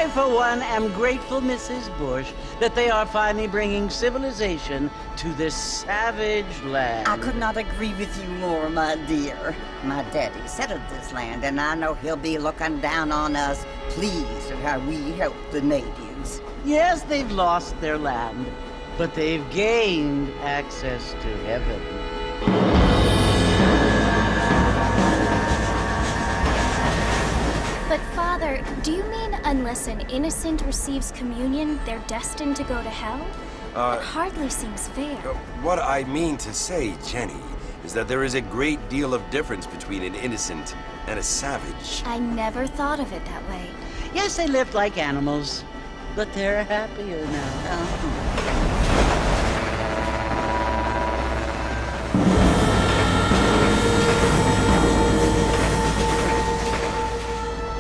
for one, am grateful, Mrs. Bush, that they are finally bringing civilization to this savage land. I could not agree with you more, my dear. My daddy settled this land, and I know he'll be looking down on us, pleased at how we help the natives. Yes, they've lost their land, but they've gained access to heaven. But Father, do you mean unless an innocent receives communion, they're destined to go to hell? That hardly seems fair. What I mean to say, Jenny, is that there is a great deal of difference between an innocent and a savage. I never thought of it that way. Yes, they lived like animals, but they're happier now.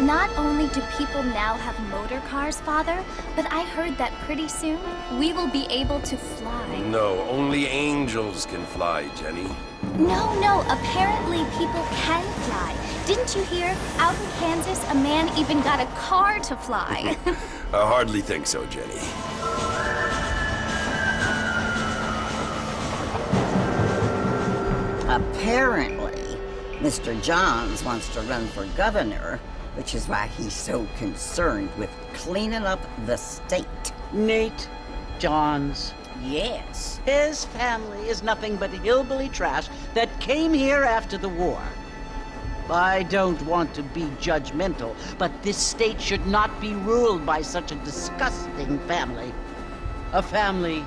Not only do people now have motor cars, Father, but I heard that pretty soon we will be able to fly. No, only angels can fly, Jenny. No, apparently people can fly. Didn't you hear? Out in Kansas, a man even got a car to fly. I hardly think so, Jenny. Apparently, Mr. Johns wants to run for governor, which is why he's so concerned with cleaning up the state. Nate Johns. Yes. His family is nothing but hillbilly trash that came here after the war. I don't want to be judgmental, but this state should not be ruled by such a disgusting family. A family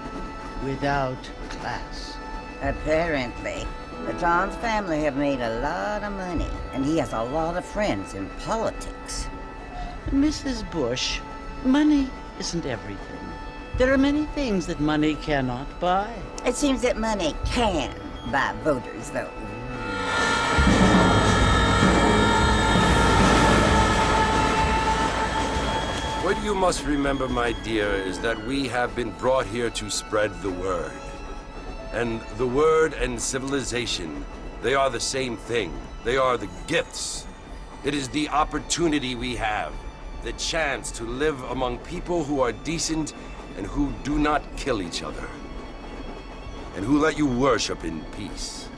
without class. Apparently. The Johns family have made a lot of money, and he has a lot of friends in politics. Mrs. Bush, money isn't everything. There are many things that money cannot buy. It seems that money can buy voters, though. What you must remember, my dear, is that we have been brought here to spread the word. And the word and civilization, they are the same thing. They are the gifts. It is the opportunity we have, the chance to live among people who are decent and who do not kill each other, and who let you worship in peace.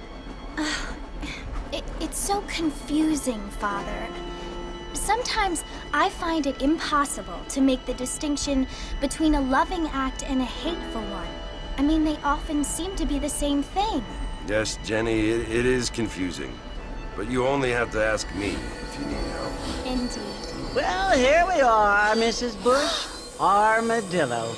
It's so confusing, Father. Sometimes I find it impossible to make the distinction between a loving act and a hateful one. I mean, they often seem to be the same thing. Yes, Jenny, it is confusing. But you only have to ask me if you need help. Indeed. Well, here we are, Mrs. Bush. Armadillo.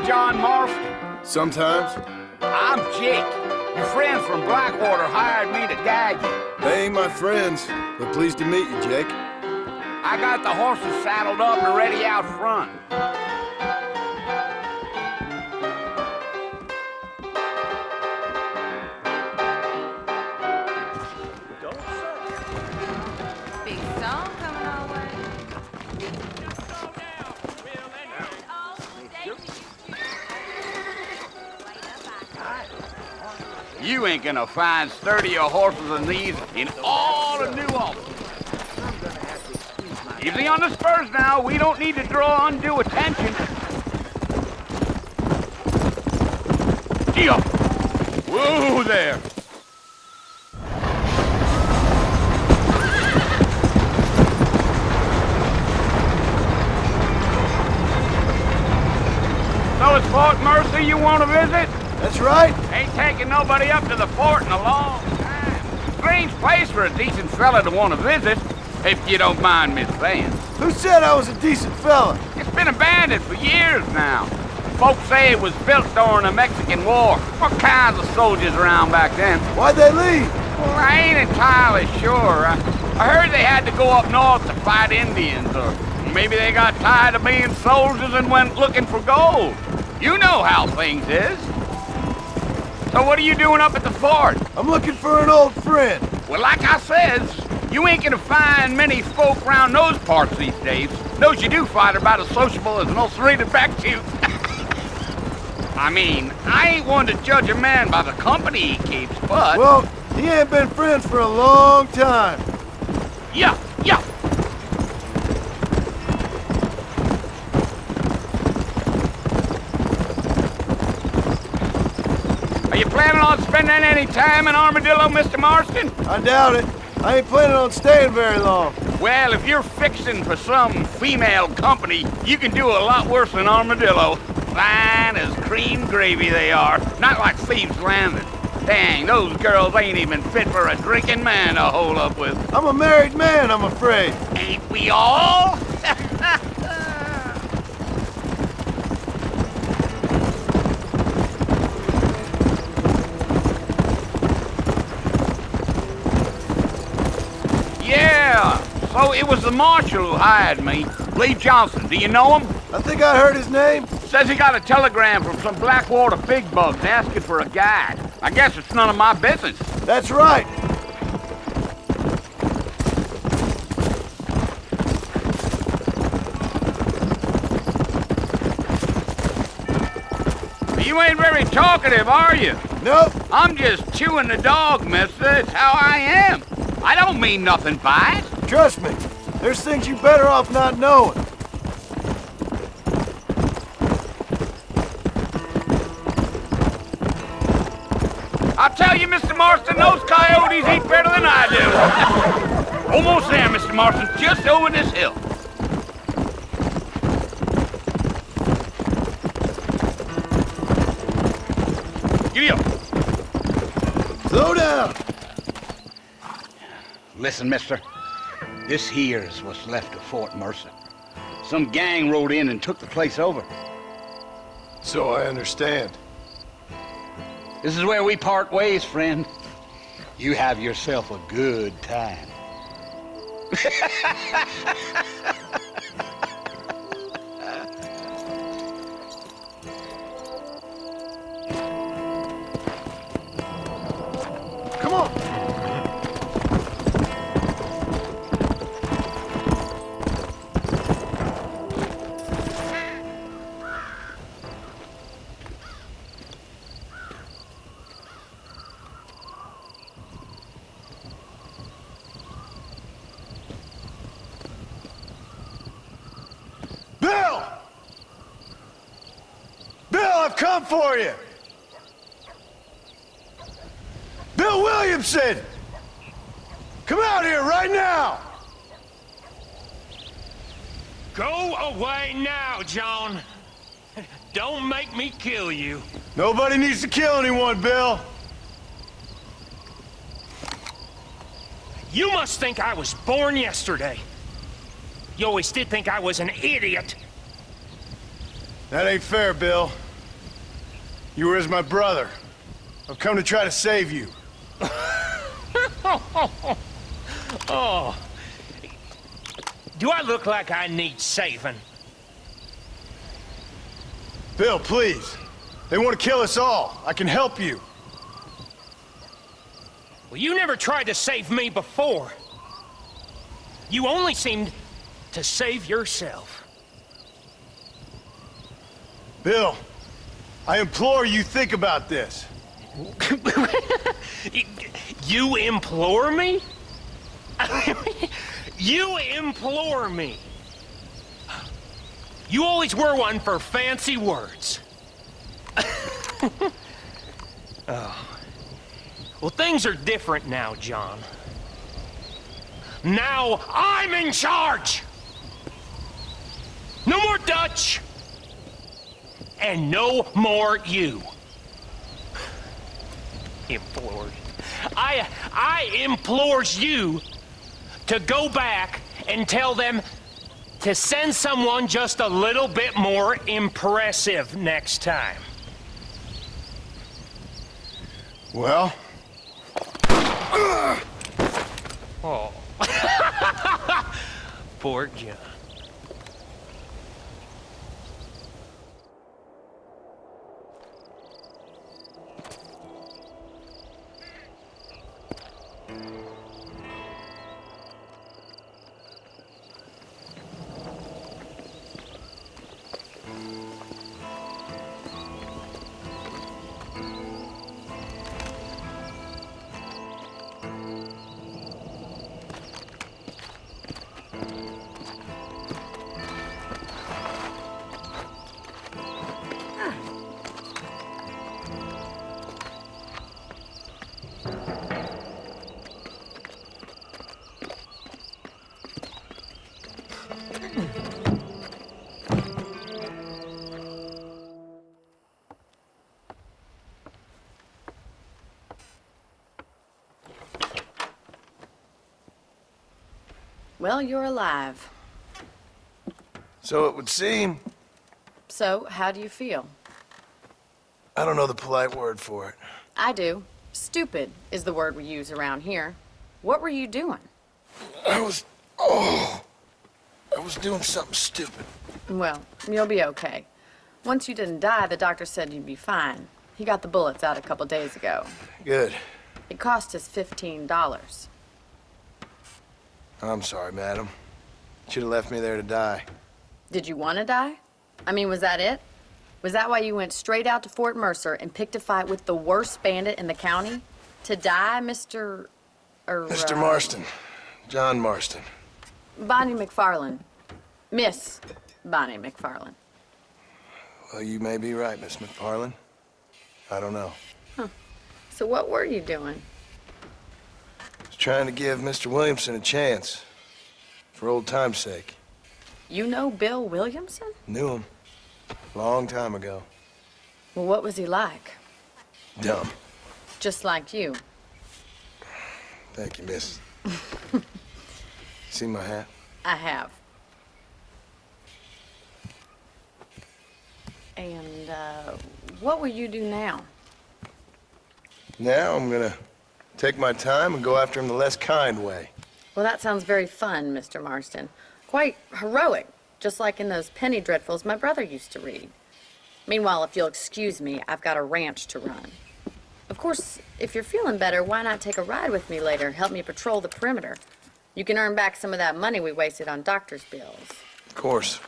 John Marston. Sometimes. I'm Jake. Your friends from Blackwater hired me to guide you. They ain't my friends, but pleased to meet you, Jake. I got the horses saddled up and ready out front. Big song coming our way. You ain't gonna find sturdier horses than these in all of New Orleans. Easy on the spurs now. We don't need to draw undue attention. Gee up! Whoa there! So it's Fort Mercy you want to visit? That's right. Ain't taking nobody up to the fort in a long time. Strange place for a decent fella to want to visit, if you don't mind me saying. Who said I was a decent fella? It's been abandoned for years now. Folks say it was built during the Mexican War. What kinds of soldiers around back then? Why'd they leave? Well, I ain't entirely sure. I heard they had to go up north to fight Indians, or maybe they got tired of being soldiers and went looking for gold. You know how things is. So what are you doing up at the fort? I'm looking for an old friend. Well, like I says, you ain't gonna find many folk around those parts these days. Those you do find are about as sociable as an ulcerated back tooth. I mean, I ain't one to judge a man by the company he keeps, but... Well, he ain't been friends for a long time. Yeah. Are you planning on spending any time in Armadillo, Mr. Marston? I doubt it. I ain't planning on staying very long. Well, if you're fixing for some female company, you can do a lot worse than Armadillo. Fine as cream gravy they are, not like Thieves' Landing. Dang, those girls ain't even fit for a drinking man to hole up with. I'm a married man, I'm afraid. Ain't we all? Yeah, so it was the marshal who hired me. Lee Johnson, do you know him? I think I heard his name. Says he got a telegram from some Blackwater big bugs asking for a guide. I guess it's none of my business. That's right. You ain't very talkative, are you? Nope. I'm just chewing the dog, mister. It's how I am. I don't mean nothing by it. Trust me, there's things you better off not knowing. I'll tell you, Mr. Marston, those coyotes eat better than I do. Almost there, Mr. Marston, just over this hill. Giddy up. Slow down. Listen, mister. This here is what's left of Fort Mercer. Some gang rode in and took the place over. So I understand. This is where we part ways, friend. You have yourself a good time. Come on. I've come for you! Bill Williamson! Come out here right now! Go away now, John. Don't make me kill you. Nobody needs to kill anyone, Bill. You must think I was born yesterday. You always did think I was an idiot. That ain't fair, Bill. You were as my brother. I've come to try to save you. Oh. Do I look like I need saving? Bill, please. They want to kill us all. I can help you. Well, you never tried to save me before. You only seemed to save yourself. Bill, I implore you think about this. You implore me? You implore me? You always were one for fancy words. Oh. Well, things are different now, John. Now I'm in charge! No more Dutch! And no more you. Implores. I implores you to go back and tell them to send someone just a little bit more impressive next time. Well? Oh. Poor John. Well, you're alive. So it would seem. So, how do you feel? I don't know the polite word for it. I do. Stupid is the word we use around here. What were you doing? I was doing something stupid. Well, you'll be okay. Once you didn't die, the doctor said you'd be fine. He got the bullets out a couple days ago. Good. It cost us $15. I'm sorry, madam. Should have left me there to die. Did you want to die? I mean, was that it? Was that why you went straight out to Fort Mercer and picked a fight with the worst bandit in the county? To die, Mr. Mr. Marston. John Marston. Bonnie McFarlane. Miss Bonnie McFarlane. Well, you may be right, Miss McFarlane. I don't know. Huh. So what were you doing? I was trying to give Mr. Williamson a chance. For old time's sake. You know Bill Williamson? Knew him. Long time ago. Well, what was he like? Dumb. Just like you. Thank you, miss. See my hat? I have. And, what will you do now? Now I'm gonna take my time and go after him the less kind way. Well, that sounds very fun, Mr. Marston. Quite heroic, just like in those penny dreadfuls my brother used to read. Meanwhile, if you'll excuse me, I've got a ranch to run. Of course, if you're feeling better, why not take a ride with me later? Help me patrol the perimeter. You can earn back some of that money we wasted on doctor's bills. Of course.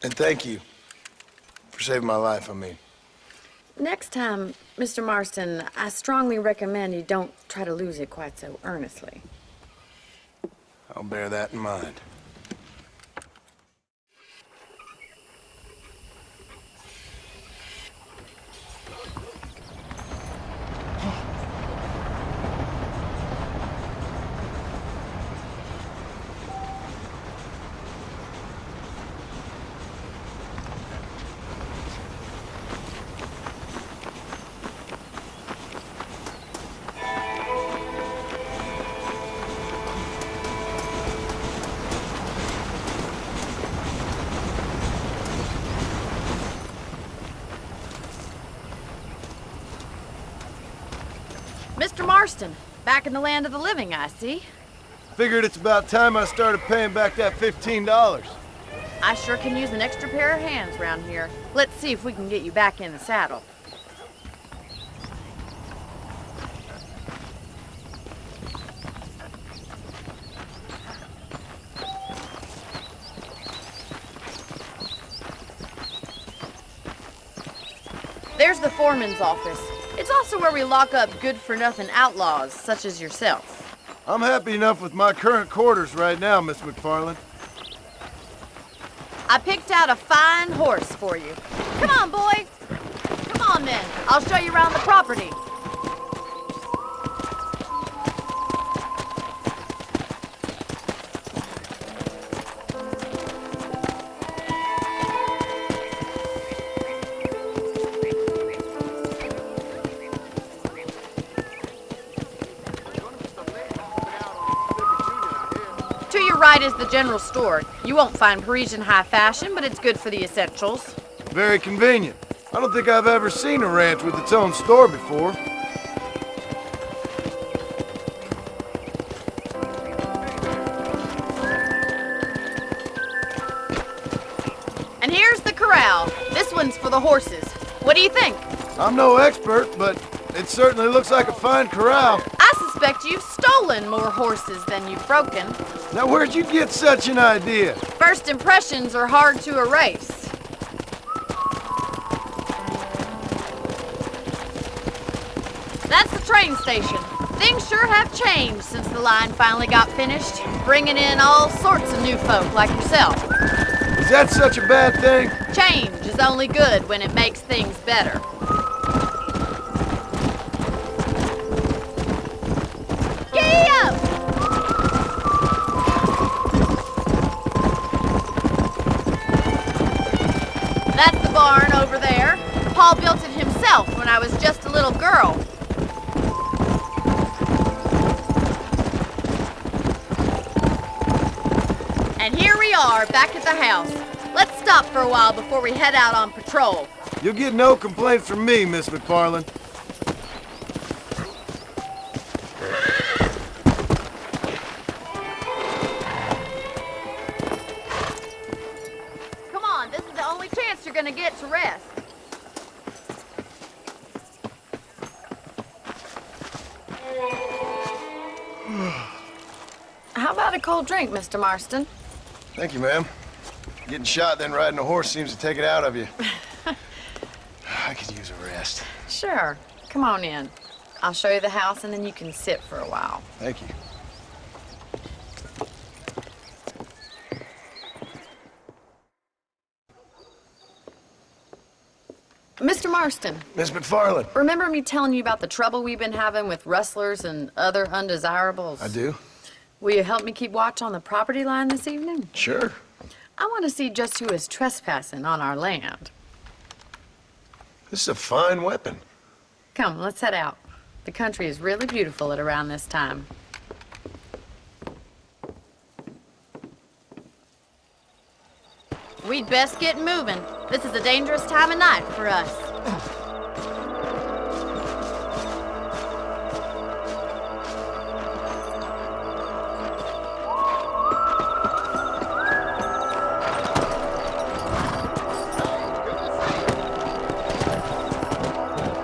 And thank you for saving my life, I mean. Next time, Mr. Marston, I strongly recommend you don't try to lose it quite so earnestly. I'll bear that in mind. Mr. Marston, back in the land of the living, I see. Figured it's about time I started paying back that $15. I sure can use an extra pair of hands around here. Let's see if we can get you back in the saddle. There's the foreman's office. It's also where we lock up good-for-nothing outlaws, such as yourself. I'm happy enough with my current quarters right now, Miss McFarlane. I picked out a fine horse for you. Come on, boy. Come on, then. I'll show you around the property. right is the general store. You won't find Parisian high fashion, but it's good for the essentials. Very convenient. I don't think I've ever seen a ranch with its own store before. And here's the corral. This one's for the horses. What do you think? I'm no expert, but it certainly looks like a fine corral. I suspect you've stolen more horses than you've broken. Now, where'd you get such an idea? First impressions are hard to erase. That's the train station. Things sure have changed since the line finally got finished, bringing in all sorts of new folk like yourself. Is that such a bad thing? Change is only good when it makes things better. Giddy up! That's the barn over there. Paul built it himself when I was just a little girl. And here we are, back at the house. Let's stop for a while before we head out on patrol. You'll get no complaints from me, Miss McFarland. Come on, this is the only chance you're gonna get to rest. How about a cold drink, Mr. Marston? Thank you, ma'am. Getting shot, then riding a horse seems to take it out of you. I could use a rest. Sure. Come on in. I'll show you the house and then you can sit for a while. Thank you. Mr. Marston, Miss McFarland. remember me telling you about the trouble we've been having with rustlers and other undesirables? I do. Will you help me keep watch on the property line this evening? Sure. I want to see just who is trespassing on our land. This is a fine weapon. Come, let's head out. The country is really beautiful at around this time. We'd best get moving. This is a dangerous time of night for us.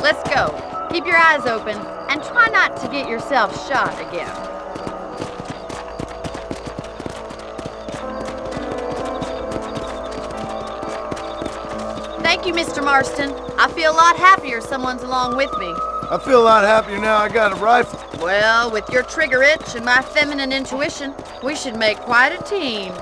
Let's go. Keep your eyes open and try not to get yourself shot again. Thank you, Mr. Marston. I feel a lot happier someone's along with me. I feel a lot happier now I got a rifle. Well, with your trigger itch and my feminine intuition, we should make quite a team.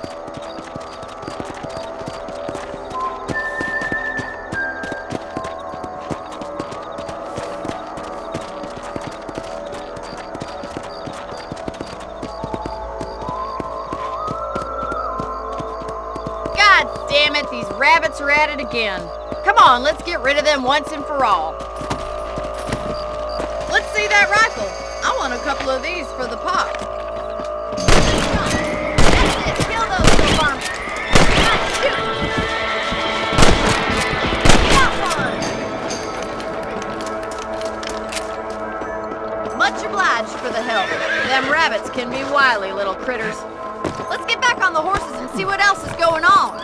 God damn it, these rabbits are at it again. Come on, let's get rid of them once and for all. Let's see that rifle. I want a couple of these for the pot. That's it, kill those little varmints. Now shoot. Got one. Much obliged for the help. Them rabbits can be wily little critters. Let's get back on the horses and see what else is going on.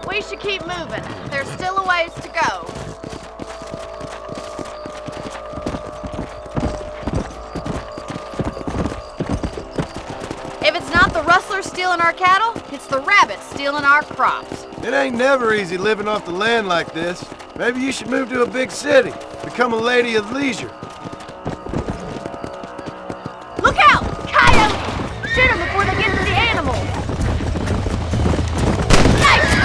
We should keep moving. There's still a ways to go. If it's not the rustlers stealing our cattle, it's the rabbits stealing our crops. It ain't never easy living off the land like this. Maybe you should move to a big city. Become a lady of leisure. Look out! Coyotes! Shoot them before they get to the animals. Nice!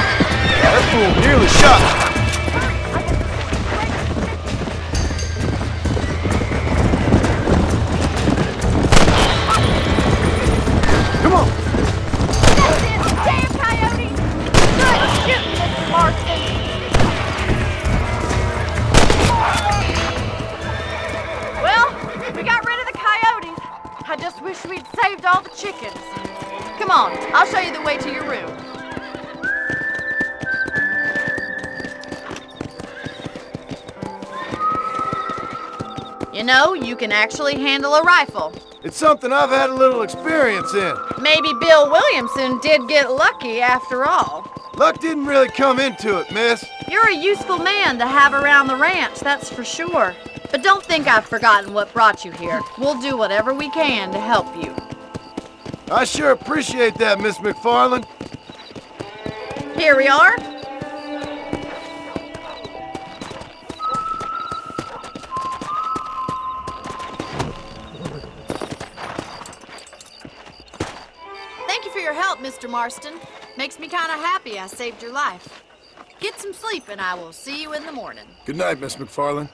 That fool nearly shot. Come on. That's it! Damn coyote! Good shooting, Mr. Marston. Well, on, I'll show you the way to your room. You know, you can actually handle a rifle. It's something I've had a little experience in. Maybe Bill Williamson did get lucky after all. Luck didn't really come into it, miss. You're a useful man to have around the ranch, that's for sure. But don't think I've forgotten what brought you here. We'll do whatever we can to help you. I sure appreciate that, Miss McFarland. Here we are. Thank you for your help, Mr. Marston. Makes me kind of happy I saved your life. Get some sleep and I will see you in the morning. Good night, Miss McFarland.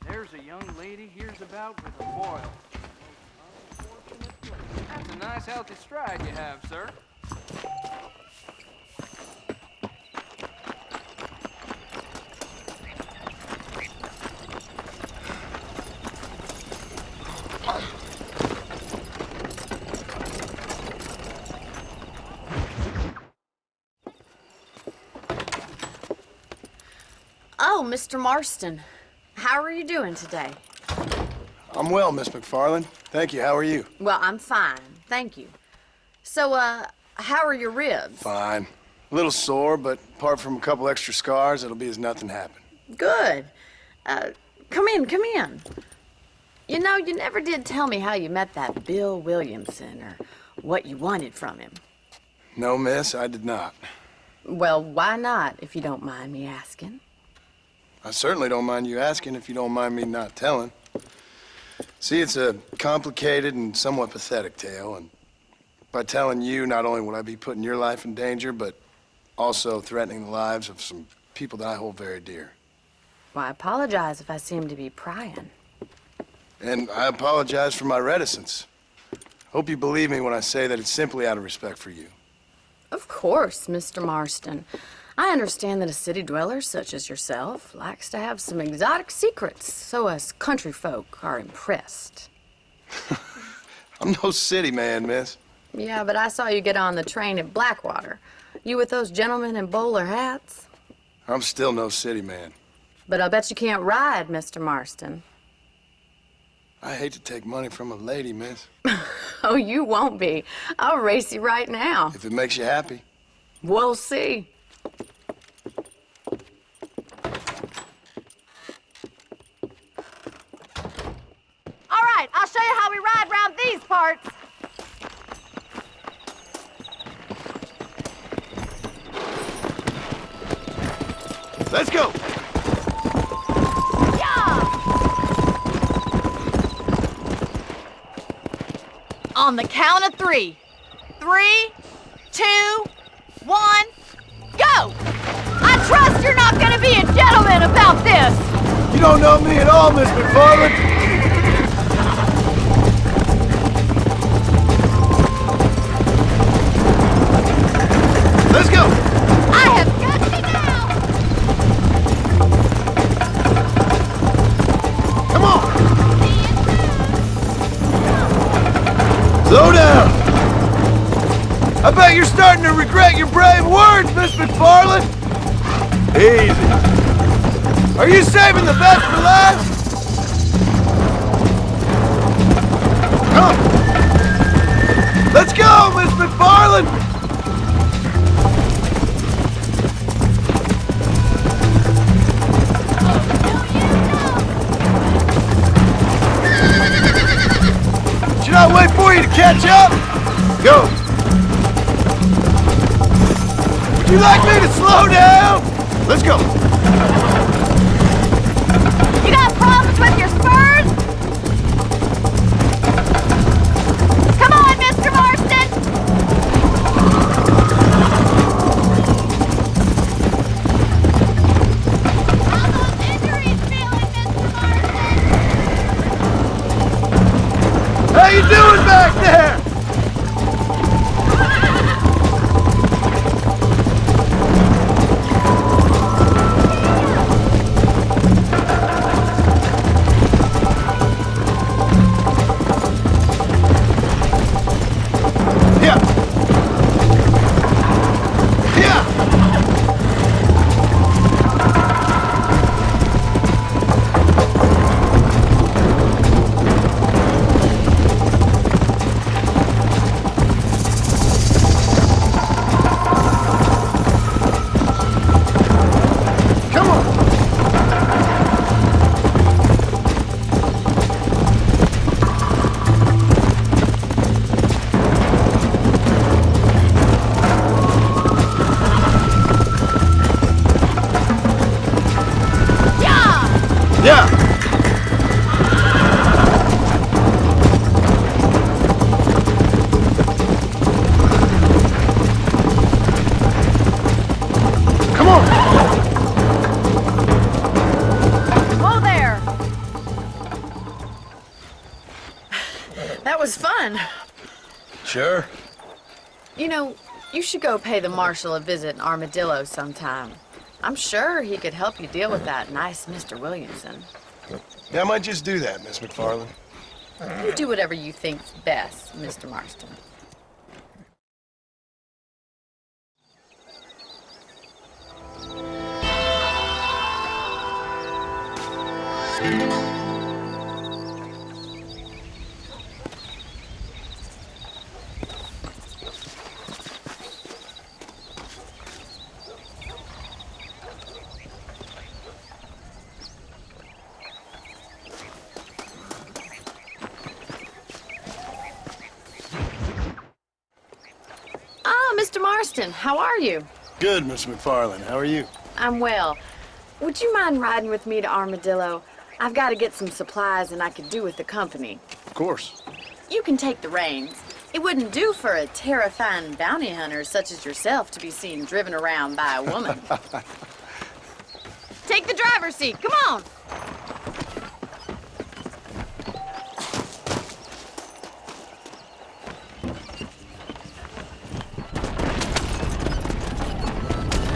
There's a young lady here's about with a boil. That's a nice healthy stride you have, sir. Oh, Mr. Marston. How are you doing today? I'm well, Miss McFarland. Thank you. How are you? Well, I'm fine, thank you. So, how are your ribs? Fine. A little sore, but apart from a couple extra scars, it'll be as nothing happened. Good. Come in. You know, you never did tell me how you met that Bill Williamson or what you wanted from him. No, miss, I did not. Well, why not, if you don't mind me asking? I certainly don't mind you asking if you don't mind me not telling. See, it's a complicated and somewhat pathetic tale, and by telling you, not only would I be putting your life in danger, but also threatening the lives of some people that I hold very dear. Well, I apologize if I seem to be prying. And I apologize for my reticence. Hope you believe me when I say that it's simply out of respect for you. Of course, Mr. Marston. I understand that a city dweller such as yourself likes to have some exotic secrets, so us country folk are impressed. I'm no city man, miss. Yeah, but I saw you get on the train at Blackwater. You with those gentlemen in bowler hats? I'm still no city man. But I'll bet you can't ride, Mr. Marston. I hate to take money from a lady, miss. Oh, you won't be. I'll race you right now. If it makes you happy. We'll see. All right, I'll show you how we ride around these parts. Let's go! On the count of 3. 3, 2, 1, go! I trust you're not gonna be a gentleman about this! You don't know me at all, Miss McFarland. Let's go! I have got you now! Come on! Slow down! I bet you're starting to regret your brave words, Miss McFarland! Easy. Are you saving the best for last? Come! Let's go, Miss McFarland! Should I wait for you to catch up? Go! Would you like me to slow down? Let's go! You got problems with your spurs? Come on, Miss Sure. You know, you should go pay the Marshal a visit in Armadillo sometime. I'm sure he could help you deal with that nice Mr. Williamson. Yeah, I might just do that, Miss McFarland. You do whatever you think's best, Mr. Marston. Mr. Marston, how are you? Good, Miss McFarland. How are you? I'm well. Would you mind riding with me to Armadillo? I've got to get some supplies and I could do with the company. Of course. You can take the reins. It wouldn't do for a terrifying bounty hunter such as yourself to be seen driven around by a woman. Take the driver's seat. Come on.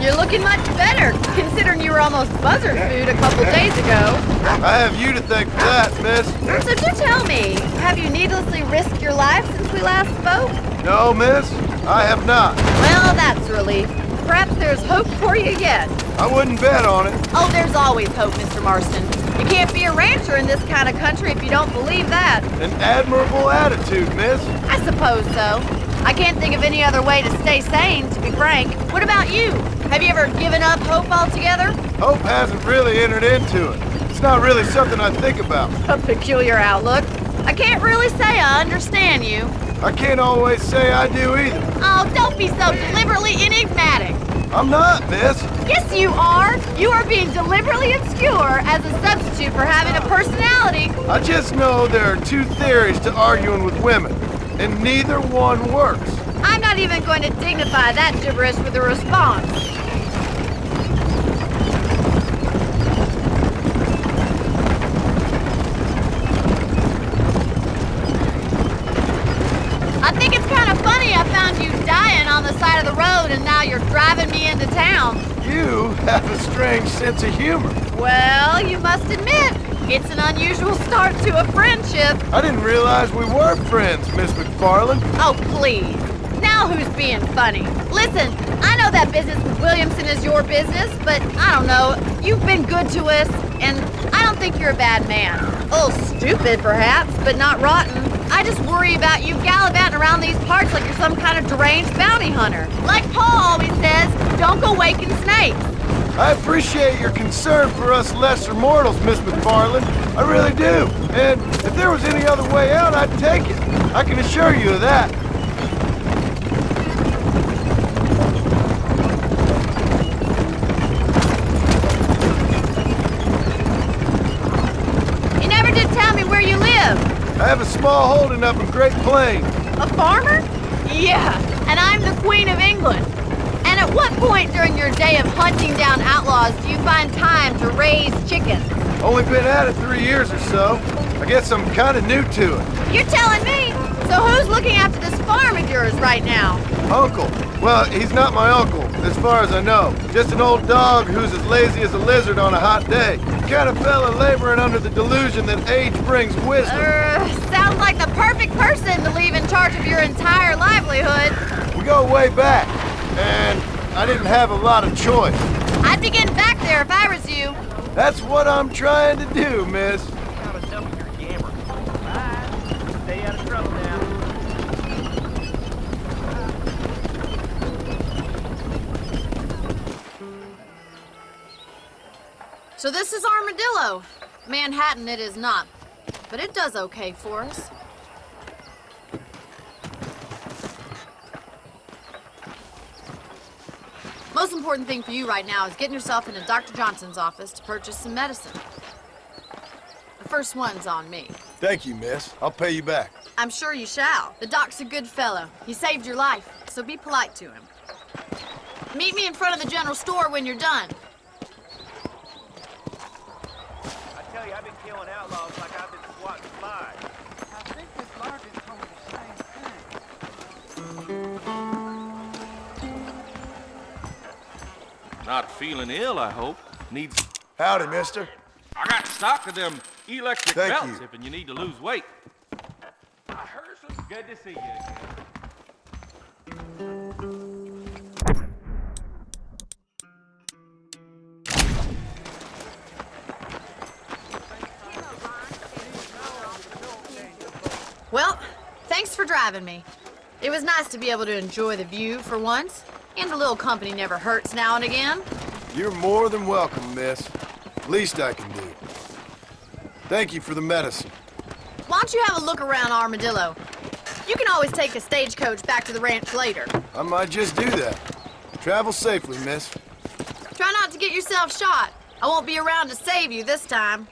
You're looking much better, considering you were almost buzzard food a couple days ago. I have you to thank for that, miss. So do tell me, have you needlessly risked your life since we last spoke? No, miss, I have not. Well, that's a relief. Perhaps there's hope for you yet. I wouldn't bet on it. Oh, there's always hope, Mr. Marston. You can't be a rancher in this kind of country if you don't believe that. An admirable attitude, miss. I suppose so. I can't think of any other way to stay sane, to be frank. What about you? Have you ever given up hope altogether? Hope hasn't really entered into it. It's not really something I think about. A peculiar outlook. I can't really say I understand you. I can't always say I do either. Oh, don't be so deliberately enigmatic. I'm not, miss. Yes, you are. You are being deliberately obscure as a substitute for having a personality. I just know there are two theories to arguing with women, and neither one works. I'm not even going to dignify that gibberish with a response. I think it's kind of funny I found you dying on the side of the road and now you're driving me into town. You have a strange sense of humor. Well, you must admit, it's an unusual start to a friendship. I didn't realize we were friends, Miss McFarland. Oh, please. Now who's being funny? Listen, I know that business with Williamson is your business, but I don't know. You've been good to us, and I don't think you're a bad man. A little stupid, perhaps, but not rotten. I just worry about you gallivanting around these parts like you're some kind of deranged bounty hunter. Like Paul always says, don't go waking snakes. I appreciate your concern for us lesser mortals, Miss McFarland. I really do. And if there was any other way out, I'd take it. I can assure you of that. You never did tell me where you live. I have a small holding up in Great Plains. A farmer? Yeah, and I'm the Queen of England. And at what point during your day of hunting down outlaws do you find time to raise chickens? Only been at it 3 years or so. I guess I'm kind of new to it. You're telling me? So who's looking after this farm of yours right now? Uncle. Well, he's not my uncle, as far as I know. Just an old dog who's as lazy as a lizard on a hot day. The kind of fella laboring under the delusion that age brings wisdom. Sounds like the perfect person to leave in charge of your entire livelihood. We go way back, and I didn't have a lot of choice. I'd be getting back there if I was you. That's what I'm trying to do, miss. Stay out of trouble now. So this is Armadillo. Manhattan it is not, but it does okay for us. Most important thing for you right now is getting yourself into Dr. Johnson's office to purchase some medicine. The first one's on me. Thank you, miss. I'll pay you back. I'm sure you shall. The doc's a good fellow. He saved your life, so be polite to him. Meet me in front of the general store when you're done. I tell you, I've been killing outlaws like I've been swatting flies. I think this Larkin told me the same thing. Not feeling ill, I hope. Need... Howdy, mister. I got stock of them electric Thank belts you. if you need to lose weight. I heard some... Good to see you again. Well, thanks for driving me. It was nice to be able to enjoy the view for once, and a little company never hurts now and again. You're more than welcome, miss. Least I can do. Thank you for the medicine. Why don't you have a look around Armadillo? You can always take a stagecoach back to the ranch later. I might just do that. Travel safely, miss. Try not to get yourself shot. I won't be around to save you this time.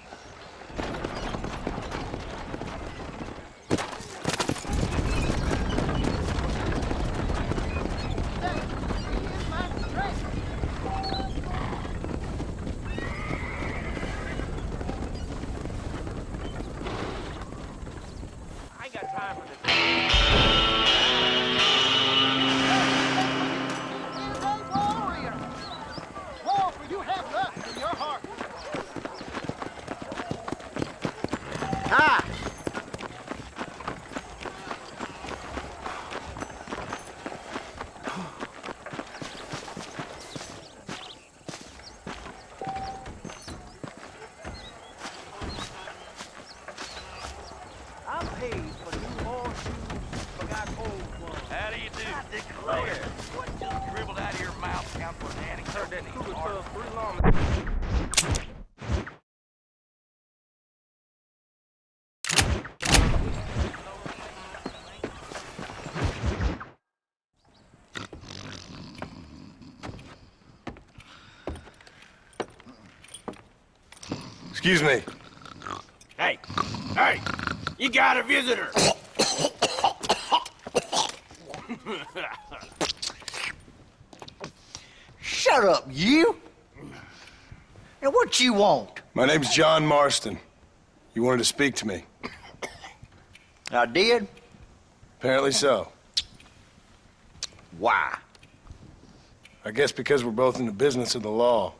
Excuse me. Hey, hey, you got a visitor. Shut up, you! Now, what you want? My name's John Marston. You wanted to speak to me. I did? Apparently so. Why? I guess because we're both in the business of the law.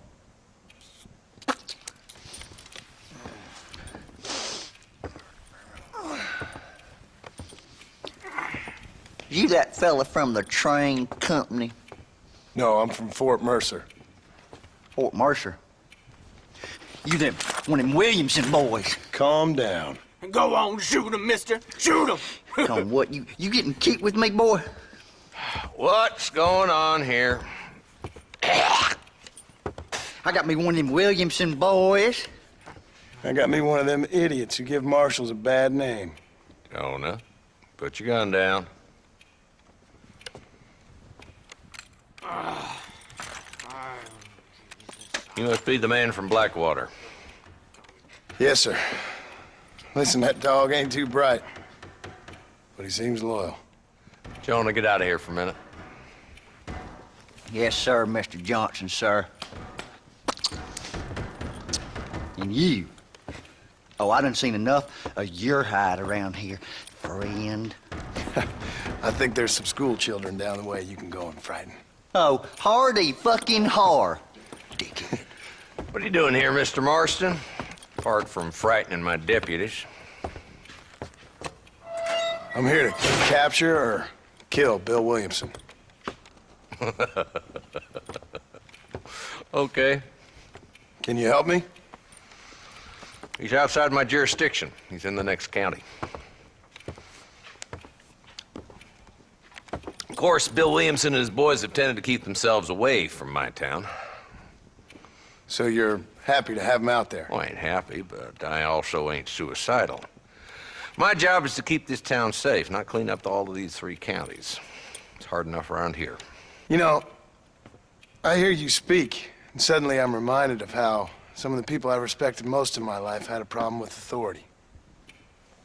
You that fella from the train company? No, I'm from Fort Mercer. Fort Mercer? You them, one of them Williamson boys. Calm down. Go on, shoot him, mister. Shoot him. Come, what, you getting kicked with me, boy? What's going on here? I got me one of them Williamson boys. I got me one of them idiots who give marshals a bad name. Jonah, put your gun down. You must be the man from Blackwater. Yes, sir. Listen, that dog ain't too bright, but he seems loyal. Jonah, get out of here for a minute. Yes, sir, Mr. Johnson, sir. And you. Oh, I done seen enough of your hide around here, friend. I think there's some school children down the way you can go and frighten. Oh, hardy fucking har. Dickhead. What are you doing here, Mr. Marston? Apart from frightening my deputies. I'm here to capture or kill Bill Williamson. Okay. Can you help me? He's outside my jurisdiction. He's in the next county. Of course, Bill Williamson and his boys have tended to keep themselves away from my town. So you're happy to have him out there? Well, I ain't happy, but I also ain't suicidal. My job is to keep this town safe, not clean up all of these 3 counties. It's hard enough around here. You know, I hear you speak, and suddenly I'm reminded of how some of the people I respected most in my life had a problem with authority.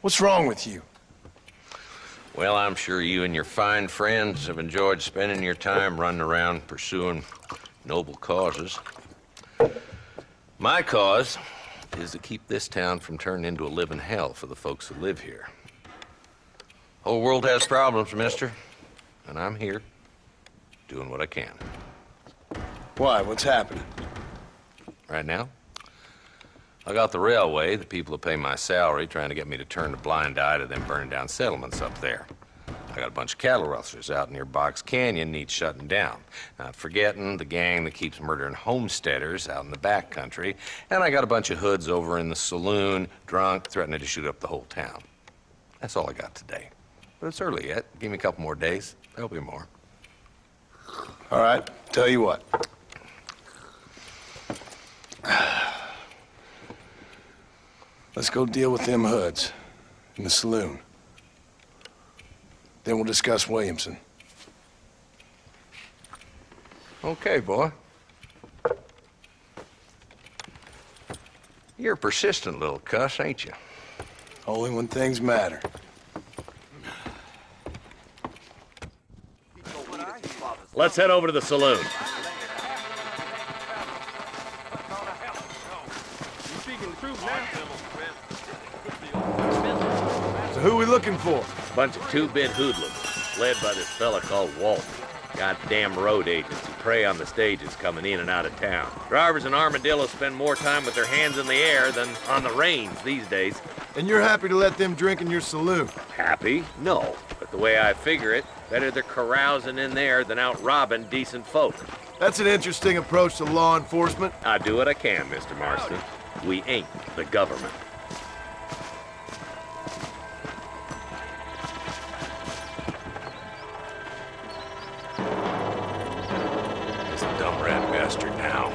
What's wrong with you? Well, I'm sure you and your fine friends have enjoyed spending your time running around pursuing noble causes. My cause is to keep this town from turning into a living hell for the folks who live here. Whole world has problems, mister. and I'm here, doing what I can. Why? What's happening? Right now, I got the railway, the people that pay my salary, trying to get me to turn a blind eye to them burning down settlements up there. I got a bunch of cattle rustlers out near Box Canyon needs shutting down. Not forgetting the gang that keeps murdering homesteaders out in the back country. And I got a bunch of hoods over in the saloon, drunk, threatening to shoot up the whole town. That's all I got today. But it's early yet. Give me a couple more days. There'll be more. All right, tell you what. Let's go deal with them hoods in the saloon. Then we'll discuss Williamson. Okay, boy. You're a persistent little cuss, ain't you? Only when things matter. Let's head over to the saloon. So who are we looking for? Bunch of two-bit hoodlums, led by this fella called Walt. Goddamn road agents who prey on the stages coming in and out of town. Drivers and armadillos spend more time with their hands in the air than on the reins these days. And you're happy to let them drink in your saloon? Happy? No. But the way I figure it, better they're carousing in there than out robbing decent folk. That's an interesting approach to law enforcement. I do what I can, Mr. Marston. We ain't the government. Now.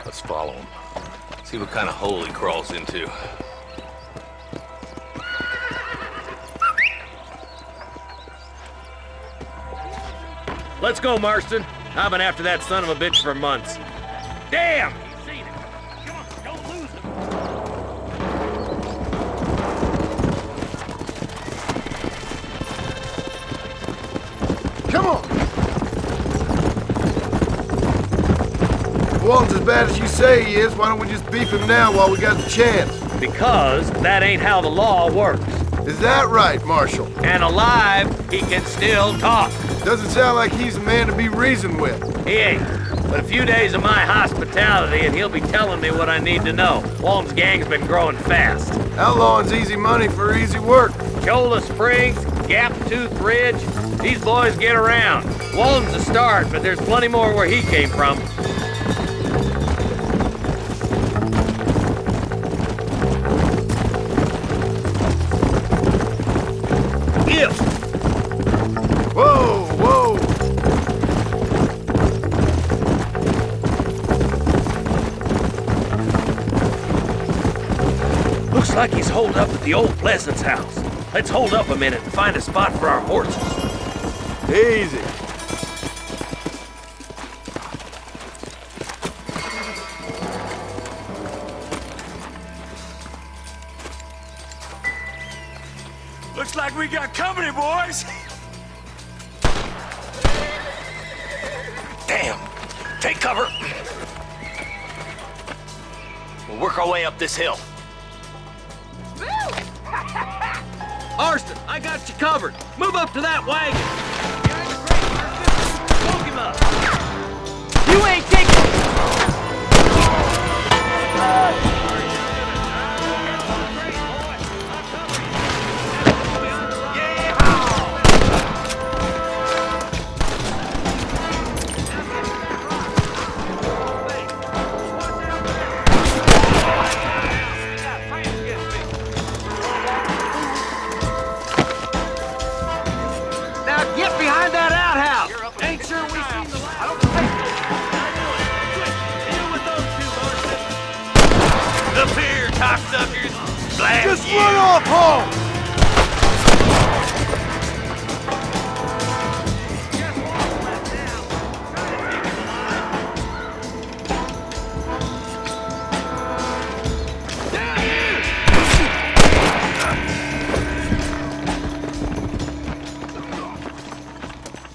Let's follow him. See what kind of hole he crawls into. Let's go, Marston. I've been after that son of a bitch for months. Damn! He's seen it. Come on, don't lose him. Come on! If Walton's as bad as you say he is, why don't we just beef him now while we got the chance? Because that ain't how the law works. Is that right, Marshal? And alive, he can still talk. Doesn't sound like he's a man to be reasoned with. He ain't. But a few days of my hospitality and he'll be telling me what I need to know. Walton's gang's been growing fast. Outlawing's easy money for easy work. Cholla Springs, Gap Tooth Ridge, these boys get around. Walton's a start, but there's plenty more where he came from. Whoa, whoa! Looks like he's holed up at the old Pleasance house. Let's hold up a minute and find a spot for our horses. Easy. Looks like we got company, boys. Damn! Take cover! We'll work our way up this hill. Marston, I got you covered. Move up to that wagon. Smoke him up. You ain't taking Just run off home!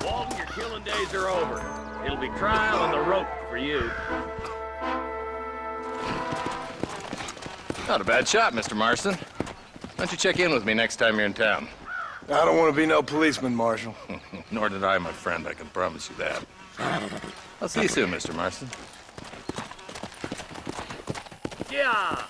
Walton, your killing days are over. It'll be trial and the rope for you. Not a bad shot, Mr. Marston. Why don't you check in with me next time you're in town? I don't want to be no policeman, Marshal. Nor did I, my friend, I can promise you that. I'll see you soon, Mr. Marston. Yeah.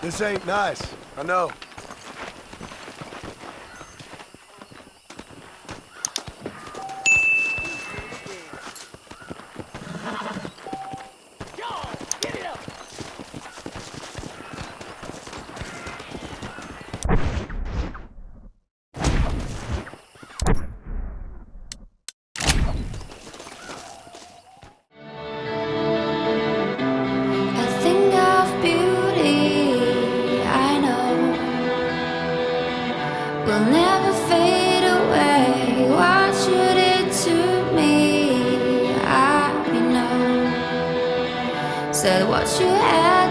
This ain't nice, I know. Will never fade away. What should it to me? I know. Said what you had.